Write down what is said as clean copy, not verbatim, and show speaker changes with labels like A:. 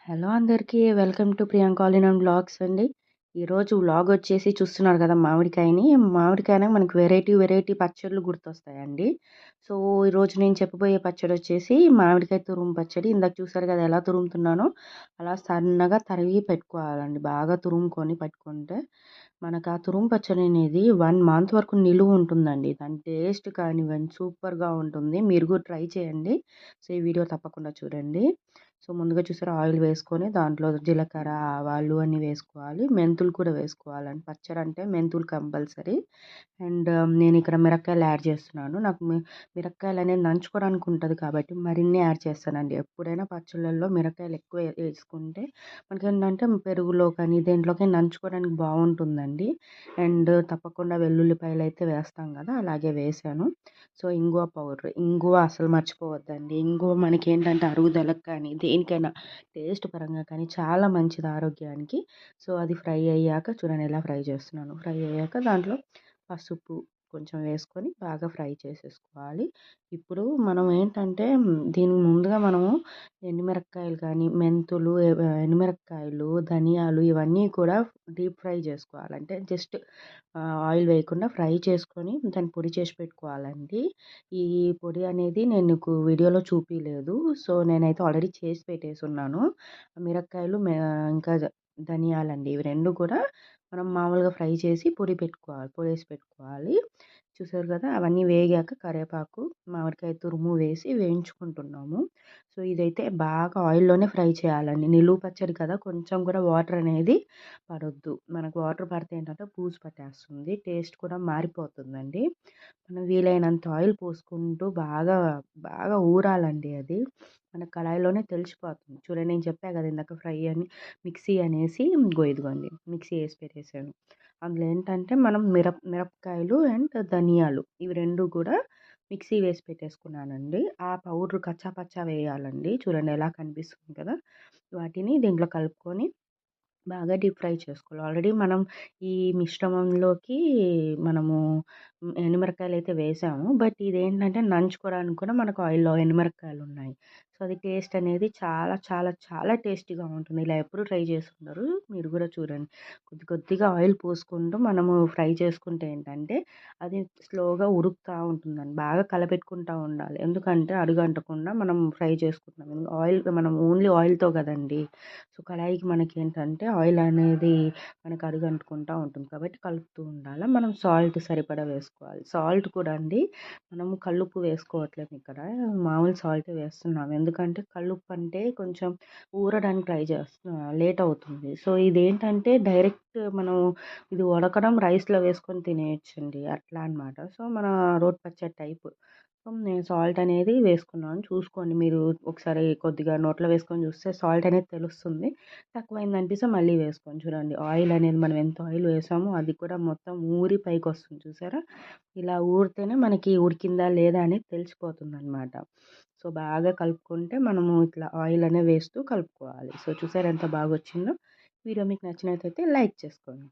A: Hello అందరికీ. Welcome to Priyanka all in one vlogs అండి. ఈరోజు వ్లాగ్ వచ్చేసి చూస్తున్నారు కదా మామిడికాయని. మామిడికాయనే మనకు వెరైటీ పచ్చళ్ళు గుర్తొస్తాయండి. సో, ఈరోజు నేను చెప్పబోయే పచ్చడి వచ్చేసి మామిడికాయ తురుము పచ్చడి. ఇందాక చూసారు కదా ఎలా తురుముతున్నానో, అలా సన్నగా తరిగి పెట్టుకోవాలండి. బాగా తురుముకొని పెట్టుకుంటే మనకు ఆ తురుము పచ్చడి అనేది 1 మంత్ వరకు నిలువ ఉంటుందండి. దాని టేస్ట్ కానివ్వండి సూపర్‌గా ఉంటుంది. మీరు కూడా ట్రై చేయండి. సో, ఈ వీడియో తప్పకుండా చూడండి. సో, ముందుగా చూసారా ఆయిల్ వేసుకొని దాంట్లో జీలకర్ర, ఆవాలు అన్నీ వేసుకోవాలి. మెంతులు కూడా వేసుకోవాలండి. పచ్చడి అంటే మెంతులు కంపల్సరీ. అండ్ నేను ఇక్కడ మిరపకాయలు యాడ్ చేస్తున్నాను. నాకు మిరపకాయలు అనేది నంచుకోవడానికి ఉంటుంది కాబట్టి మరిన్ని యాడ్ చేస్తానండి. ఎప్పుడైనా పచ్చళ్ళల్లో మిరపకాయలు ఎక్కువ వేసుకుంటే మనకేంటంటే పెరుగులో కానీ దేంట్లోకి నంచుకోవడానికి బాగుంటుందండి. అండ్ తప్పకుండా వెల్లుల్లిపాయలు అయితే వేస్తాం కదా, అలాగే వేసాను. సో, ఇంగువ పౌడర్, ఇంగువ అసలు మర్చిపోవద్దండి. ఇంగువ మనకేంటంటే అరుగుదలకు కానీ దేనికైనా టేస్ట్ పరంగా కానీ చాలా మంచిది ఆరోగ్యానికి. సో, అది ఫ్రై అయ్యాక చూడండి ఎలా ఫ్రై చేస్తున్నాను. ఫ్రై అయ్యాక దాంట్లో పసుపు కొంచెం వేసుకొని బాగా ఫ్రై చేసేసుకోవాలి. ఇప్పుడు మనం ఏంటంటే దీనికి ముందుగా మనము ఎండుమిరపకాయలు కానీ మెంతులు, ఎండుమిరపకాయలు, ధనియాలు ఇవన్నీ కూడా డీప్ ఫ్రై చేసుకోవాలి. అంటే జస్ట్ ఆయిల్ వేయకుండా ఫ్రై చేసుకొని దాన్ని పొడి చేసి పెట్టుకోవాలండి. ఈ పొడి అనేది నేను నీకు వీడియోలో చూపియలేదు. సో, నేనైతే ఆల్రెడీ చేసి పెట్టేసున్నాను. మిరపకాయలు ఇంకా ధనియాలండి. ఇవి 2 కూడా మనం మామూలుగా ఫ్రై చేసి పొడేసి పెట్టుకోవాలి. చూసారు కదా, అవన్నీ వేగాక కరివేపాకు, మామిడికాయ తురుము వేసి వేయించుకుంటున్నాము. సో, ఇదైతే బాగా ఆయిల్‌లోనే ఫ్రై చేయాలండి. నిలువ పచ్చడి కదా, కొంచెం కూడా వాటర్ అనేది పడొద్దు. మనకు వాటర్ పడితే ఏంటంటే బూజు పట్టేస్తుంది. టేస్ట్ కూడా మారిపోతుందండి. మనం వీలైనంత ఆయిల్ పోసుకుంటూ బాగా, బాగా ఊరాలండి అది. మన కళాయిలోనే తెలిసిపోతుంది. చూడండి నేను చెప్పా కదా ఇందాక ఫ్రై అని, మిక్సీ అనేసి ఇదిగోండి మిక్సీ ఏసి పెట్టేసాను. అందులో ఏంటంటే మనం మిరపకాయలు అండ్ ధనియాలు ఇవి 2 కూడా మిక్సీ వేసి పెట్టేసుకున్నానండి. ఆ పౌడర్ కచ్చా పచ్చా వేయాలండి. చూడండి ఎలా కనిపిస్తుంది కదా, వాటిని దీంట్లో కలుపుకొని బాగా డీప్ ఫ్రై చేసుకోవాలి. ఆల్రెడీ మనం ఈ మిశ్రమంలోకి మనము ఎండుమిరపకాయలైతే వేసాము. బట్ ఇదేంటంటే నంచుకోవడానికి కూడా మనకు ఆయిల్‌లో ఎండుమిరపకాయలున్నాయి. సో, అది టేస్ట్ అనేది చాలా చాలా చాలా టేస్టీగా ఉంటుంది. ఇలా ఎప్పుడు ట్రై చేసుండరు. మీరు కూడా చూడండి. కొద్దిగా ఆయిల్ పోసుకుంటూ మనము ఫ్రై చేసుకుంటే ఏంటంటే అది స్లోగా ఉడుకుతా ఉంటుందండి. బాగా కలపెట్టుకుంటా ఉండాలి. ఎందుకంటే అడుగంటకుండా మనం ఫ్రై చేసుకుంటున్నాం. మనం ఓన్లీ ఆయిల్‌తో కదండీ. సో, కళాయికి మనకేంటంటే ఆయిల్ అనేది మనకు అడుగంటుకుంటా ఉంటుంది కాబట్టి కలుపుతూ ఉండాలి. మనం సాల్ట్ సరిపడా వేసుకోవాలి. సాల్ట్ కూడా అండి మనము కల్లుప్పు వేసుకోవట్లేదు ఇక్కడ. మామూలు సాల్టే వేస్తున్నాము. ఎందుకంటే కల్లుప్పు అంటే కొంచెం ఊరడానికి లేట్ అవుతుంది. సో, ఇదేంటంటే డైరెక్ట్ మనం ఇది ఉడకడం రైస్‌లో వేసుకొని తినేయొచ్చండి. అట్లా అనమాట. సో, మన రోటి పచ్చడి టైపు. సో, నేను సాల్ట్ అనేది వేసుకున్నాను. చూసుకోండి మీరు ఒకసారి కొద్దిగా నోట్లో వేసుకొని చూస్తే సాల్ట్ అనేది తెలుస్తుంది. తక్కువైందనిపిస్తే మళ్ళీ వేసుకోండి. చూడండి ఆయిల్ అనేది మనం ఎంత ఆయిల్ వేసామో అది కూడా మొత్తం ఊరి పైకొస్తుంది చూసారా? ఇలా ఊరితేనే మనకి ఉడికిందా లేదా అనేది తెలిసిపోతుందనమాట. సో, బాగా కలుపుకుంటే మనము ఇట్లా ఆయిల్ అనేది వేస్తూ కలుపుకోవాలి. సో, చూసారా ఎంత బాగొచ్చిందో? వీడియో మీకు నచ్చినట్టయితే లైక్ చేసుకోండి.